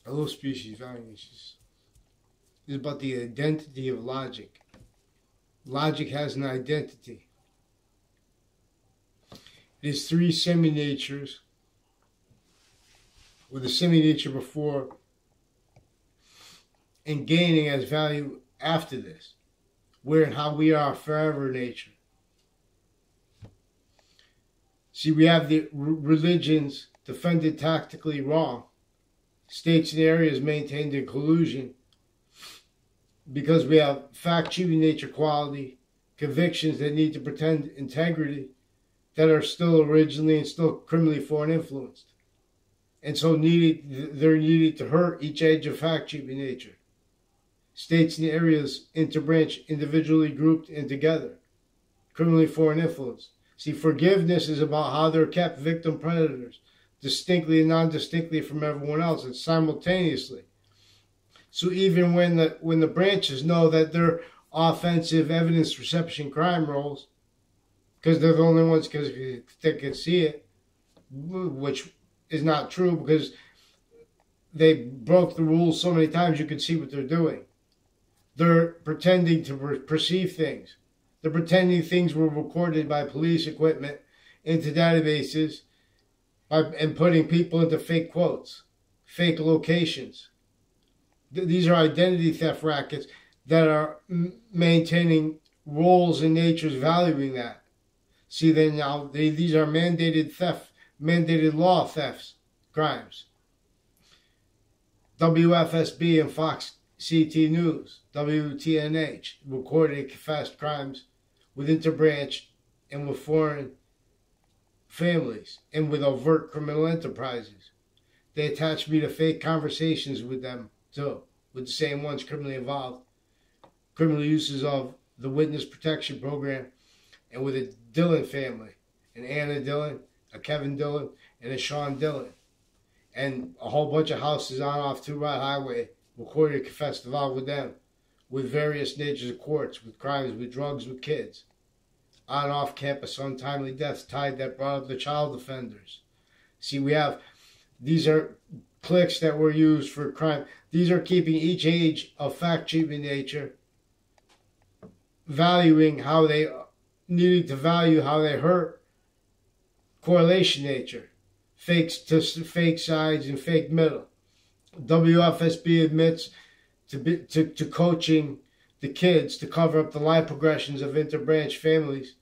Hello, species valuations. This is about the identity of logic. Logic has an identity. It is three semi-natures, with a semi-nature before and gaining as value after this, where and how we are forever nature. See, we have the religions defended tactically wrong, states and areas maintained in collusion, because we have fact-achieving nature quality, convictions that need to pretend integrity, that are still originally and still criminally foreign influenced. And so they're needed to hurt each edge of fact-achieving nature. States and areas interbranch, individually grouped and together, criminally foreign influenced. See, forgiveness is about how they're kept victim predators, distinctly and non-distinctly from everyone else, and simultaneously. So even when the branches know that they're offensive evidence reception crime roles, because they're the only ones that can see it, which is not true because they broke the rules so many times you can see what they're doing. They're pretending to perceive things. They're pretending things were recorded by police equipment into databases and putting people into fake quotes, fake locations. These are identity theft rackets that are maintaining roles in nature's valuing that. See, then now these are mandated law thefts, crimes. WFSB and Fox CT News, WTNH, recorded and confessed crimes with interbranch and with foreign families and with overt criminal enterprises. They attached me to fake conversations with them too, with the same ones criminally involved. Criminal uses of the Witness Protection Program and with a Dillon family, an Anna Dillon, a Kevin Dillon, and a Sean Dillon. And a whole bunch of houses on off 2 Rod Highway, recorded and confessed involved with them, with various natures of courts, with crimes, with drugs, with kids. On and off campus, untimely deaths tied that brought up the child offenders. See, these are cliques that were used for crime. These are keeping each age of fact-achieving nature, valuing how they needing to value how they hurt correlation nature, fake sides and fake middle. WFSB admits to coaching the kids to cover up the lie progressions of interbranch families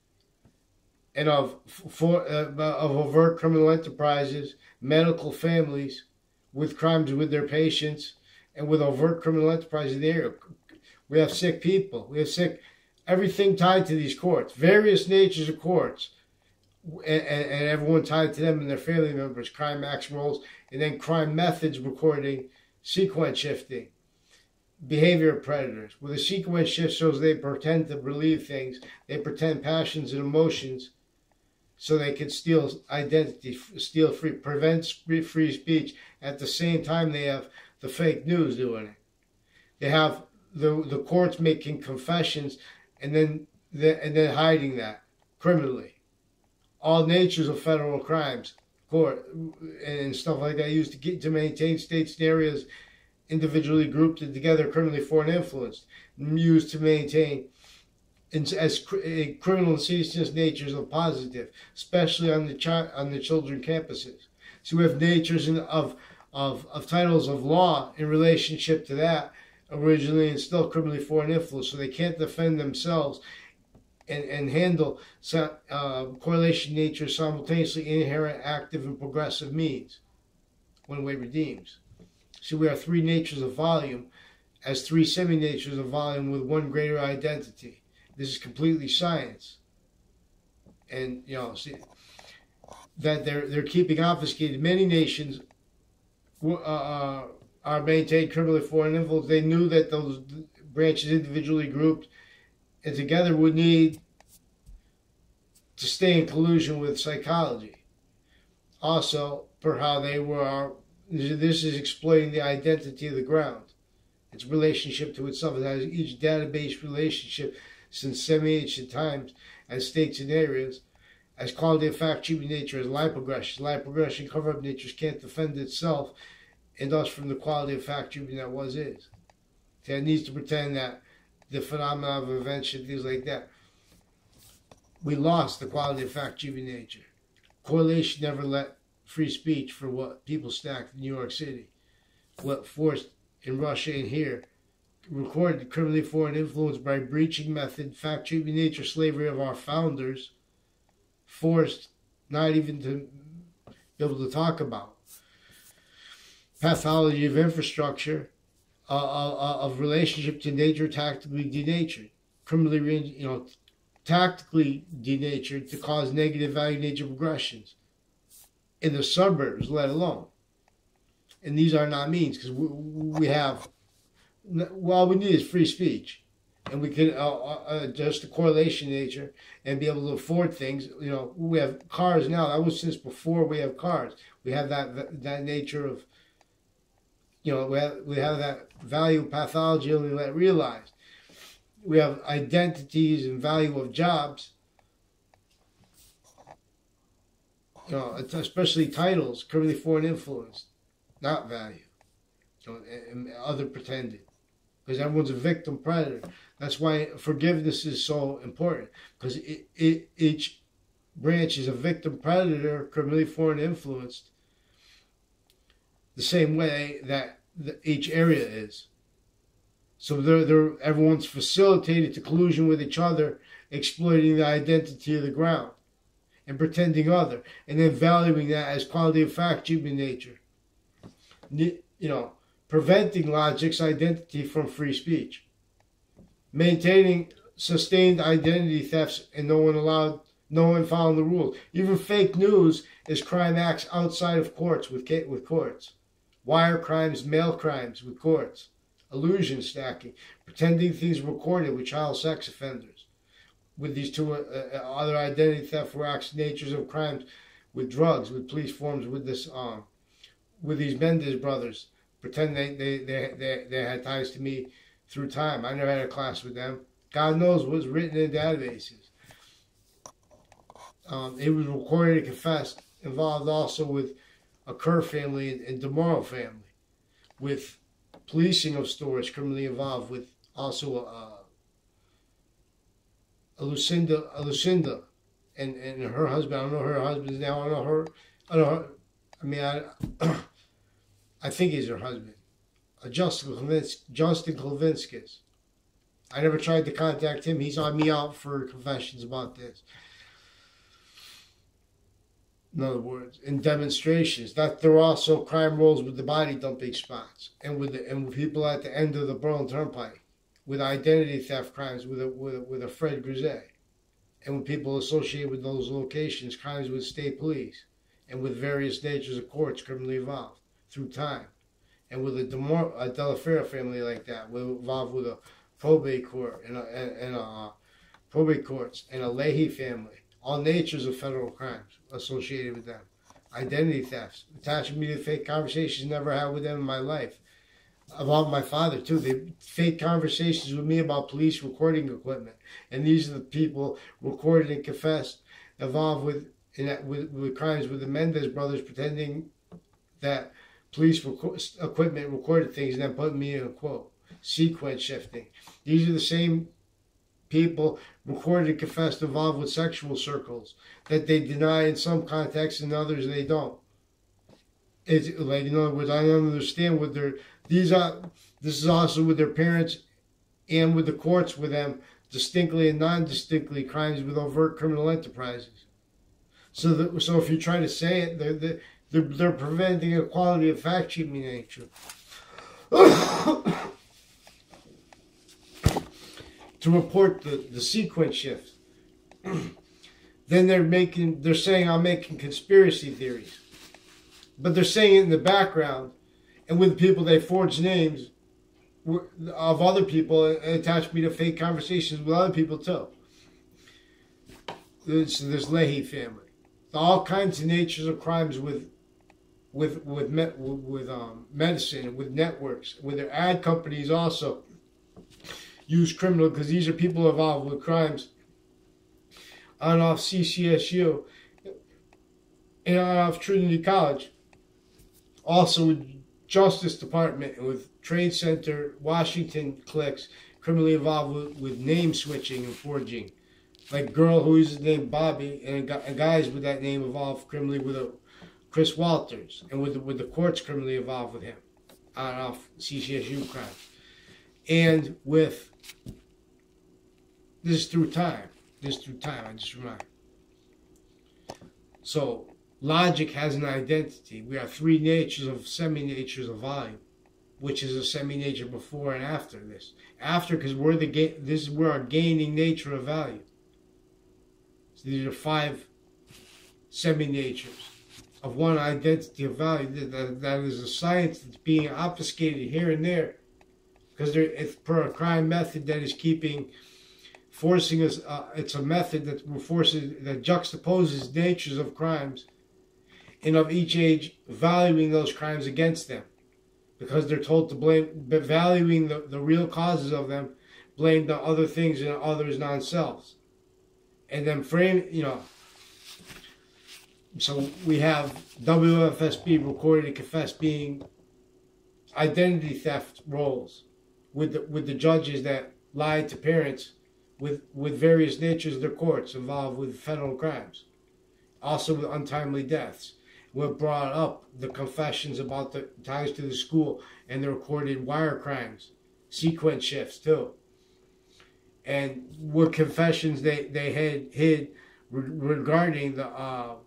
and of overt criminal enterprises, medical families with crimes with their patients, and with overt criminal enterprises in the area. We have sick people. We have everything tied to these courts, various natures of courts, and everyone tied to them and their family members, crime acts roles, and then crime methods recording, sequence shifting, behavior predators. Where the sequence shift shows they pretend to believe things, they pretend passions and emotions so they can steal identity, prevent free speech. At the same time, they have the fake news doing it. They have the courts making confessions and then hiding that criminally. All natures of federal crimes, court and stuff like that, used to maintain states and areas individually grouped and together, criminally foreign influenced, used to maintain as criminal and seriousness natures of positive, especially on the children campuses. So we have natures of titles of law in relationship to that originally, and still criminally foreign influence, so they can't defend themselves and handle correlation nature simultaneously inherent, active, and progressive means when we redeems. So we have three natures of volume as three semi-natures of volume with one greater identity. This is completely science. And, see, that they're keeping obfuscated. Many nations are maintained criminally foreign influence. They knew that those branches individually grouped and together would need to stay in collusion with psychology. Also, per how they were, this is exploiting the identity of the ground, its relationship to itself. It has each database relationship since semi-ancient times as states and areas, as quality of fact, achieving nature, as lie progression. Lie progression, cover-up natures can't defend itself and thus from the quality of fact treatment that was is. That needs to pretend that the phenomena of invention, things like that. We lost the quality of fact treatment nature. Correlation never let free speech for what people stacked in New York City, what forced in Russia and here, recorded criminally foreign influence by breaching method, fact treatment nature, slavery of our founders, forced not even to be able to talk about. Pathology of infrastructure, of relationship to nature, tactically denatured, criminally, tactically denatured to cause negative value nature progressions in the suburbs, let alone. And these are not means, because we have, all we need is free speech. And we can adjust the correlation nature and be able to afford things. We have cars now. That was since before we have cars. We have that nature of, we have that value pathology only let realized. We have identities and value of jobs, especially titles, criminally foreign influence, not value, and other pretended. Because everyone's a victim predator. That's why forgiveness is so important. Because each branch is a victim predator, criminally foreign influenced, the same way that each area is. So everyone's facilitated to collusion with each other, exploiting the identity of the ground and pretending other, and then valuing that as quality of fact, human nature. Preventing logic's identity from free speech. Maintaining sustained identity thefts and no one following the rules. Even fake news is crime acts outside of courts with courts. Wire crimes, mail crimes with courts. Illusion stacking. Pretending things recorded with child sex offenders. With these two other identity theft acts, natures of crimes with drugs, with police forms, with these Mendez brothers. Pretend they had ties to me through time. I never had a class with them. God knows what's written in databases. It was recorded and confessed, involved also with a Kerr family and DeMorrow family, with policing of stores criminally involved, with also a Lucinda and her husband. I don't know her husband's now. I don't know her. I mean, I think he's her husband. Justin Klavinskis. I never tried to contact him. He's on me out for confessions about this. In other words, in demonstrations, that there are also crime rolls with the body dumping spots and with people at the end of the Berlin Turnpike, with identity theft crimes with a Fred Grisette, and with people associated with those locations, crimes with state police, and with various natures of courts criminally involved through time, and with a Delaferra family like that, involved with a probate court and probate courts, and a Leahy family. All natures of federal crimes associated with them. Identity thefts. Attaching me to fake conversations never had with them in my life. About my father, too. They fake conversations with me about police recording equipment. And these are the people recorded and confessed, involved with crimes with the Mendez brothers, pretending that police equipment recorded things and then put me in a quote. Sequence shifting. These are the same people recorded and confessed involved with sexual circles that they deny in some contexts and others they don't. It's like, in other words, I don't understand what this is also with their parents and with the courts with them, distinctly and non-distinctly, crimes with overt criminal enterprises. So if you try to say it, they're preventing equality of fact treatment nature. To report the sequence shift. Then they're saying I'm making conspiracy theories. But they're saying it in the background, and with people they forge names of other people and attach me to fake conversations with other people too. This Leahy family. All kinds of natures of crimes with medicine, with networks, with their ad companies also. Use criminal, because these are people involved with crimes on off CCSU and on off Trinity College. Also with Justice Department and with Trade Center, Washington cliques criminally involved with name switching and forging. Like girl who uses the name Bobby and guys with that name involved criminally with Chris Walters, and with the courts criminally involved with him on and off CCSU crimes. And with this through time. I just remind. So logic has an identity. We have three natures of semi-natures of volume, which is a semi-nature before and after this. After, because this is where our gaining nature of value. So these are 5 semi-natures of one identity of value. That is a science that's being obfuscated here and there, because it's per a crime method that is forcing us. It's a method that juxtaposes natures of crimes, and of each age valuing those crimes against them, because they're told to blame, but valuing the real causes of them, blame the other things and others non-selves, and then frame, So we have WFSB recorded and confessed being identity theft roles with the judges that lied to parents with various natures of their courts involved with federal crimes, also with untimely deaths. We brought up the confessions about the ties to the school and the recorded wire crimes, sequence shifts too, and what confessions they had hid regarding the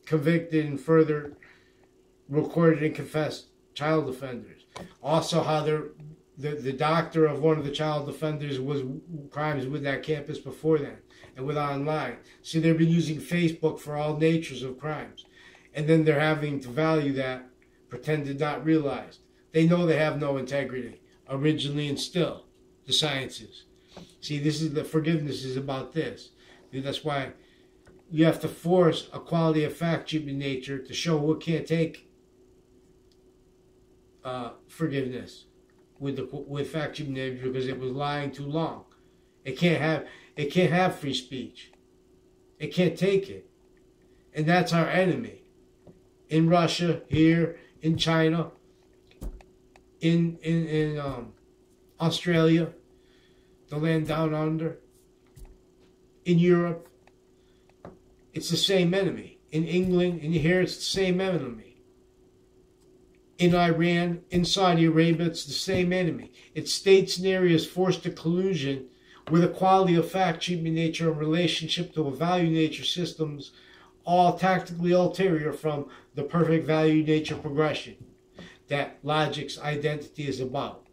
convicted and further recorded and confessed child offenders. Also, how the doctor of one of the child offenders was crimes with that campus before then and with online. See, they've been using Facebook for all natures of crimes. And then they're having to value that, pretended not realized. They know they have no integrity, originally and still, the sciences. See, this is the forgiveness is about this. That's why you have to force a quality of fact treatment nature to show what can't take forgiveness with fact treatment nature, because it was lying too long. It can't have free speech. It can't take it, and that's our enemy. In Russia, here, in China, in Australia, the land down under, in Europe, it's the same enemy. In England, and here, it's the same enemy. In Iran, in Saudi Arabia, it's the same enemy. It's states and areas forced to collusion with a quality of fact treatment nature in relationship to a value nature systems, all tactically ulterior from the perfect value nature progression that logic's identity is about,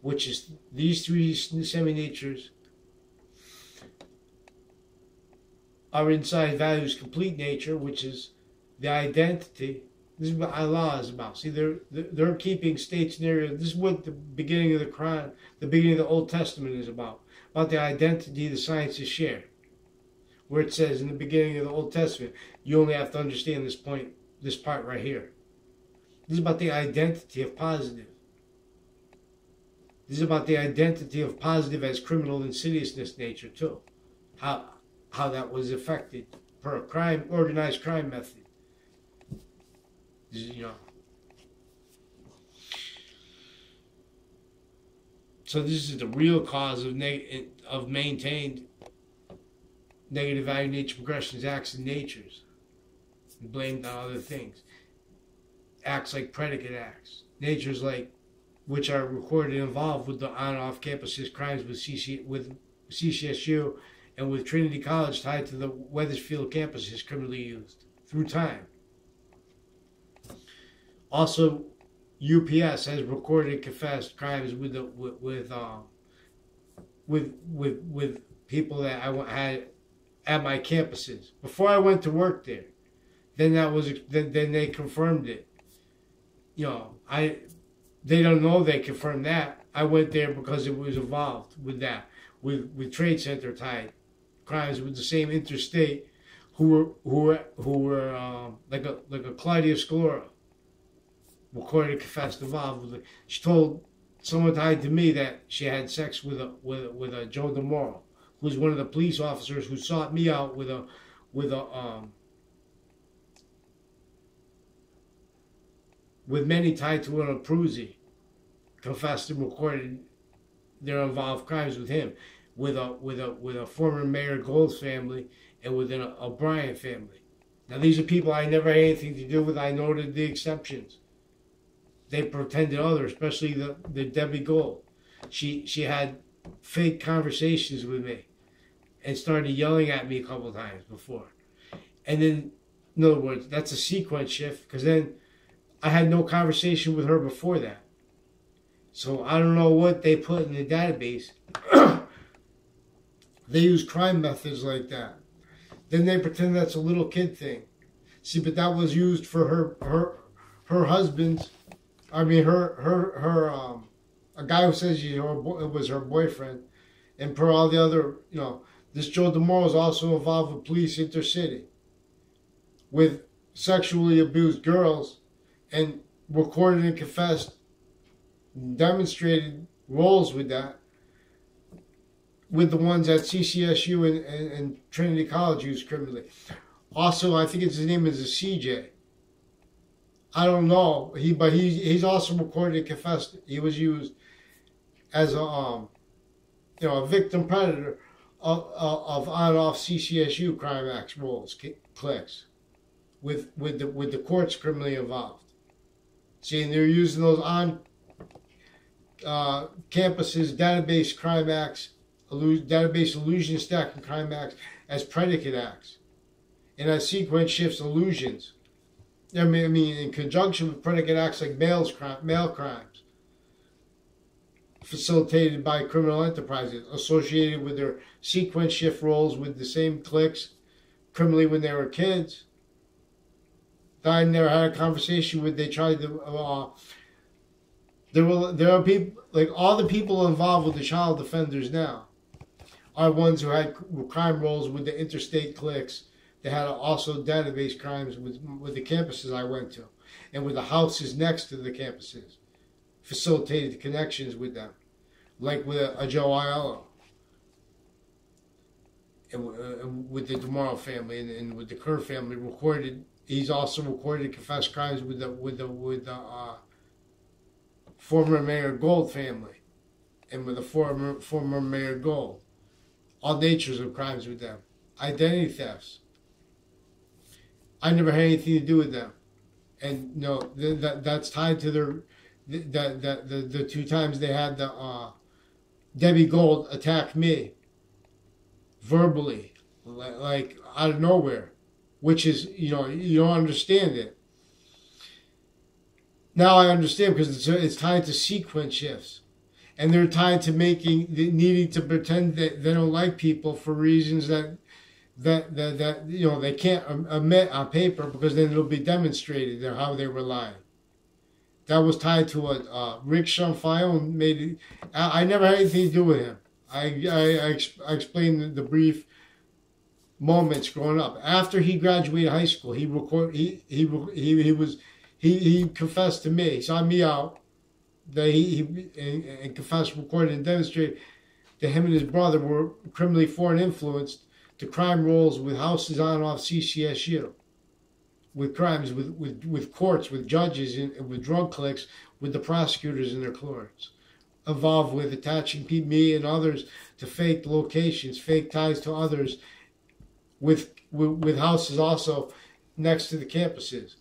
which is these 3 semi-natures are inside value's complete nature, which is the identity. This is what Allah is about. See, they're keeping states and areas. This is what the beginning of the Quran, the beginning of the Old Testament is about the identity the sciences share. Where it says in the beginning of the Old Testament, you only have to understand this part right here. This is about the identity of positive. This is about the identity of positive as criminal insidiousness nature too. How that was affected per a crime, organized crime method. So this is the real cause of maintained negative value nature progressions, acts and natures, and blamed on other things. Acts like predicate acts, natures like which are recorded involved with the on and off campuses crimes with CCSU and with Trinity College tied to the Wethersfield campus is criminally used through time. Also, UPS has recorded and confessed crimes with people that I had at my campuses before I went to work there. Then they confirmed it. They don't know they confirmed that. I went there because it was involved with that, with Trade Center tied crimes with the same interstate who were like a Claudia Scalora. Recorded and confessed involved with it. She told someone tied to me that she had sex with a Joe DeMoro, who's one of the police officers who sought me out with with many tied to an Abruzzi, confessed and recorded their involved crimes with him, with a former Mayor Gold's family, and with an O'Brien family. Now these are people I never had anything to do with. I noted the exceptions. They pretended other, especially the Debbie Gold. She had fake conversations with me and started yelling at me a couple of times before. And then, in other words, that's a sequence shift, because then I had no conversation with her before that. So I don't know what they put in the database. They use crime methods like that. Then they pretend that's a little kid thing. See, but that was used for her husband's. I mean, a guy who says it was her boyfriend, and per all the other, this Joe DeMoro is also involved with police intercity, with sexually abused girls, and recorded and confessed, demonstrated roles with that, with the ones at CCSU and Trinity College used criminally. Also, I think his name is a CJ. I don't know. He's also recorded and confessed. He was used as a victim predator of on-off CCSU crime acts roles, clicks, with the courts criminally involved. See, and they're using those on campuses database crime acts, database illusion stacking crime acts as predicate acts, and as sequence shifts illusions. I mean, in conjunction with predicate acts like male crimes, facilitated by criminal enterprises, associated with their sequence shift roles with the same cliques, criminally when they were kids. That I never had a conversation with. They tried to. There are people, like all the people involved with the child defenders now, are ones who had crime roles with the interstate cliques. They had also database crimes with the campuses I went to, and with the houses next to the campuses, facilitated connections with them, like with a Joe Aiello, and with the DeMoro family, and with the Kerr family. He's also recorded and confessed crimes with the former Mayor Gold family, and with the former Mayor Gold. All natures of crimes with them. Identity thefts. I never had anything to do with them, and that's tied to the 2 times they had the Debbie Gold attack me verbally, like out of nowhere, which is you don't understand it. Now I understand, because it's tied to sequence shifts, and they're tied to needing to pretend that they don't like people for reasons that they can't admit on paper, because then it'll be demonstrated how they were lying. That was tied to a Rick Shumfayon made it. I never had anything to do with him. I explained the brief moments growing up. After he graduated high school, he confessed to me. He saw me out. He confessed, recorded, and demonstrated that him and his brother were criminally foreign influenced to crime roles with houses on and off CCSU, with crimes, with courts, with judges, and with drug cliques, with the prosecutors and their clerks, involved with attaching me and others to fake locations, fake ties to others, with houses also next to the campuses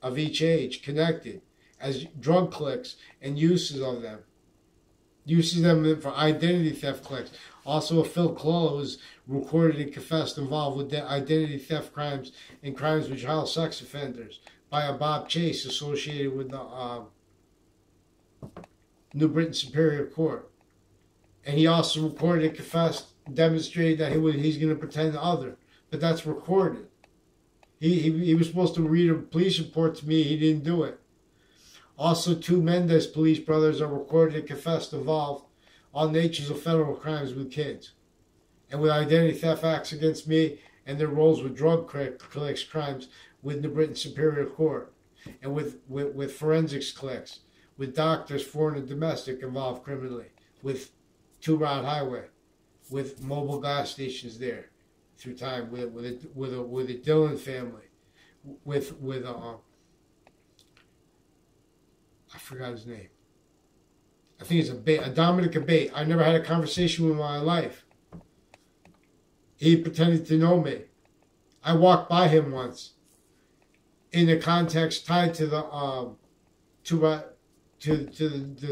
of each age, connected as drug cliques and uses them for identity theft cliques. Also, a Phil Close recorded and confessed involved with identity theft crimes and crimes with child sex offenders by a Bob Chase associated with the New Britain Superior Court. And he also recorded and confessed, demonstrated that he's going to pretend the other. But that's recorded. He was supposed to read a police report to me. He didn't do it. Also, 2 Mendez police brothers are recorded and confessed involved all natures of federal crimes with kids, and with identity theft acts against me, and their roles with drug cliques crimes with New Britain Superior Court, and with forensics cliques, with doctors, foreign and domestic, involved criminally, with 2 Rod Highway, with mobile gas stations there through time, with a Dillon family, with I forgot his name. I think it's a Dominic A.K.A. I never had a conversation with him in my life. He pretended to know me. I walked by him once in a context tied to the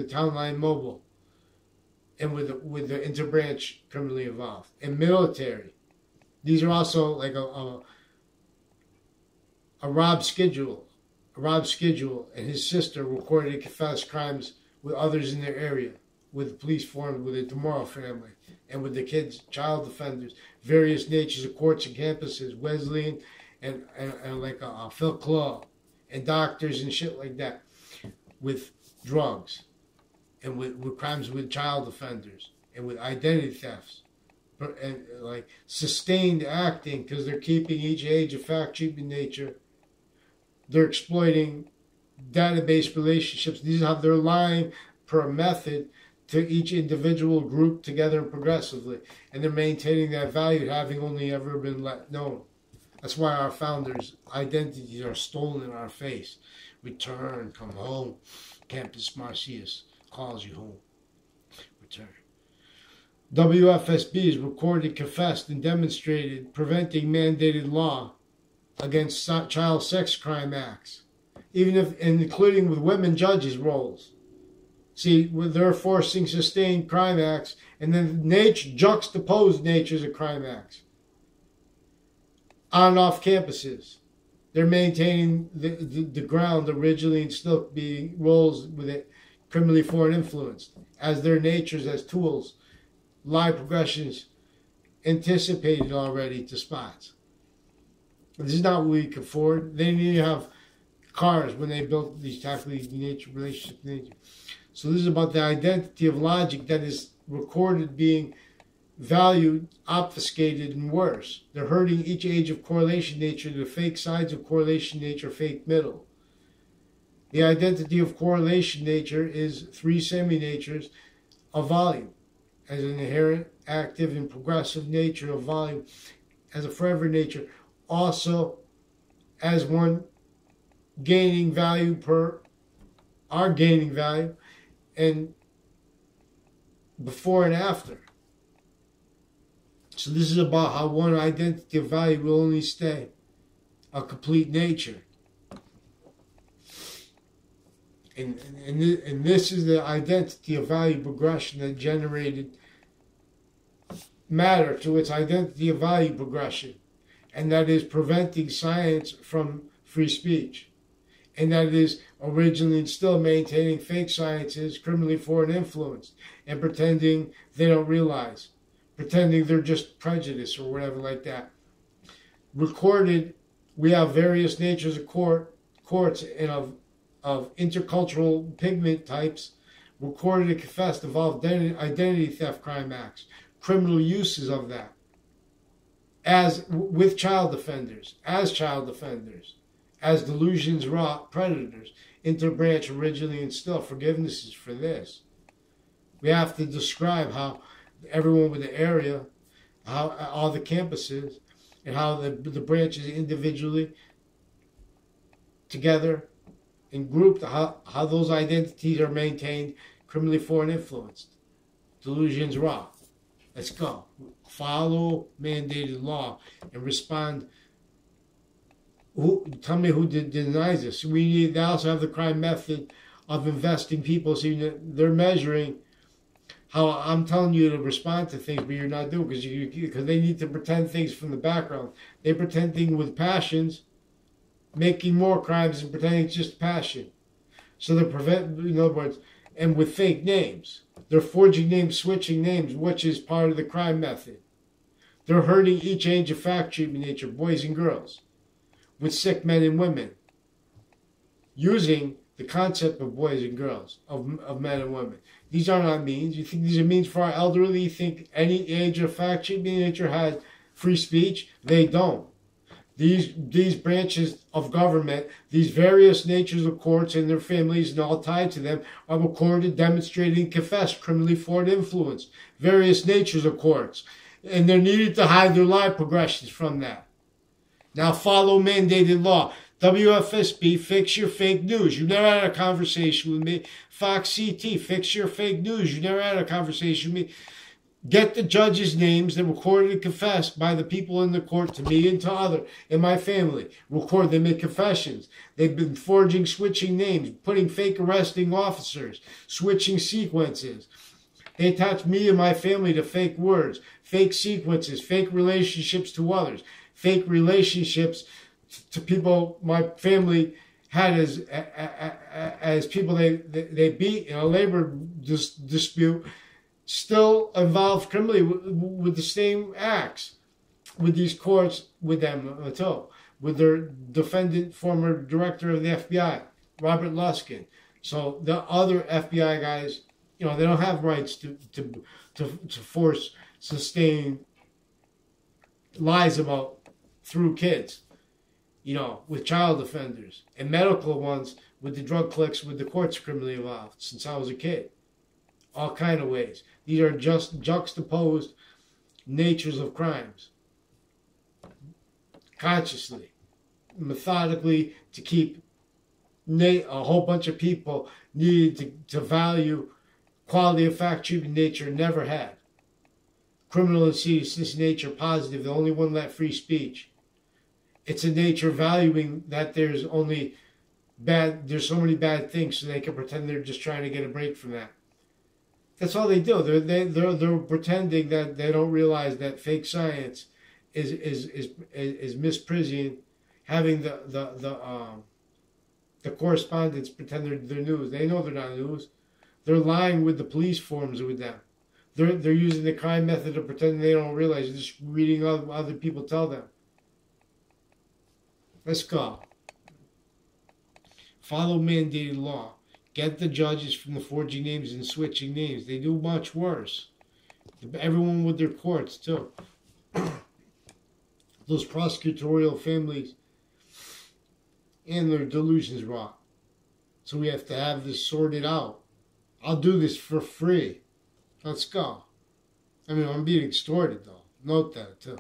town line mobile, and with the interbranch criminally involved and military. These are also like a Rob Schedule. Rob Schedule and his sister recorded and confessed crimes with others in their area, with the police formed, with the Demorrow family, and with the kids, child offenders, various natures of courts and campuses, Wesleyan and like Phil Claw, and doctors and shit like that, with drugs, and with crimes with child offenders, and with identity thefts, and like sustained acting, because they're keeping each age of fact, cheap in nature. They're exploiting database relationships. These are how they're lying per method to each individual group together and progressively. And they're maintaining that value having only ever been let known. That's why our founders' identities are stolen in our face. Return, come home. Campus Marcius calls you home. Return. WFSB is recorded, confessed, and demonstrated preventing mandated law against child sex crime acts, even if, and including with women judges' roles. See, they're forcing sustained crime acts, and then juxtaposed natures of crime acts on and off campuses. They're maintaining the ground originally and still being roles with it criminally foreign influenced as their natures as tools, lie progressions anticipated already to spots. This is not what we can afford. They didn't even have cars when they built these type of nature relationships. So this is about the identity of logic that is recorded being valued, obfuscated, and worse. They're hurting each age of correlation nature to the fake sides of correlation nature, fake middle. The identity of correlation nature is three semi-natures of volume, as an inherent, active, and progressive nature of volume, as a forever nature, also as one gaining value per our gaining value, and before and after. So this is about how one identity of value will only stay a complete nature. And this is the identity of value progression that generated matter to its identity of value progression. And that is preventing science from free speech. And that is originally and still maintaining fake sciences, criminally foreign influenced, and pretending they don't realize, pretending they're just prejudice or whatever like that. Recorded, we have various natures of courts and of intercultural pigment types, recorded and confessed involved identity theft crime acts, criminal uses of that, as with child offenders, as delusions wrought predators, interbranch originally and still. Forgiveness is for this. We have to describe how everyone with the area, how all the campuses, and how the branches individually, together, and grouped, how those identities are maintained, criminally foreign influenced. Delusions wrought. Let's go. Follow mandated law and respond. Tell me who denies this. They also have the crime method of investing people, so they're measuring how I'm telling you to respond to things, but you're not doing because they need to pretend things from the background. They pretend things with passions, making more crimes and pretending it's just passion. So they prevent, in other words, and with fake names. They're forging names, switching names, which is part of the crime method. They're hurting each age of fact treatment nature, boys and girls, with sick men and women, using the concept of boys and girls, of men and women. These are not means. You think these are means for our elderly? You think any age of fact treatment nature has free speech? They don't. These branches of government, these various natures of courts and their families and all tied to them, are recorded, demonstrating, confessed, criminally foreign influence. Various natures of courts. And they're needed to hide their lie progressions from that. Now follow mandated law. WFSB, fix your fake news. You never had a conversation with me. Fox CT, fix your fake news. You never had a conversation with me. Get the judges' names that recorded and confessed by the people in the court to me and to other in my family. Record them in confessions. They've been forging, switching names, putting fake arresting officers, switching sequences. They attach me and my family to fake words, fake sequences, fake relationships to others, fake relationships to people my family had as people they beat in a labor dispute, still involved criminally with the same acts, with these courts, with them too, with their defendant, former director of the FBI, Robert Luskin. So the other FBI guys, they don't have rights to force, sustain lies about through kids, with child offenders, and medical ones with the drug clicks, with the courts criminally involved since I was a kid. All kind of ways. These are just juxtaposed natures of crimes. Consciously, methodically, to keep a whole bunch of people needed to value quality of fact treatment nature never had. Criminal insidiousness nature positive, the only one that free speech. It's a nature valuing that there's so many bad things, so they can pretend they're just trying to get a break from that. That's all they do. They're pretending that they don't realize that fake science is misprision, having the correspondents pretend they're news. They know they're not news. They're lying with the police forms with them. They're using the crime method of pretending they don't realize. They're just reading other people tell them. Let's go. Follow mandated law. Get the judges from the forging names and switching names. They do much worse. Everyone with their courts, too. Those prosecutorial families and their delusions rot. So we have to have this sorted out. I'll do this for free. Let's go. I'm being extorted, though. Note that, too.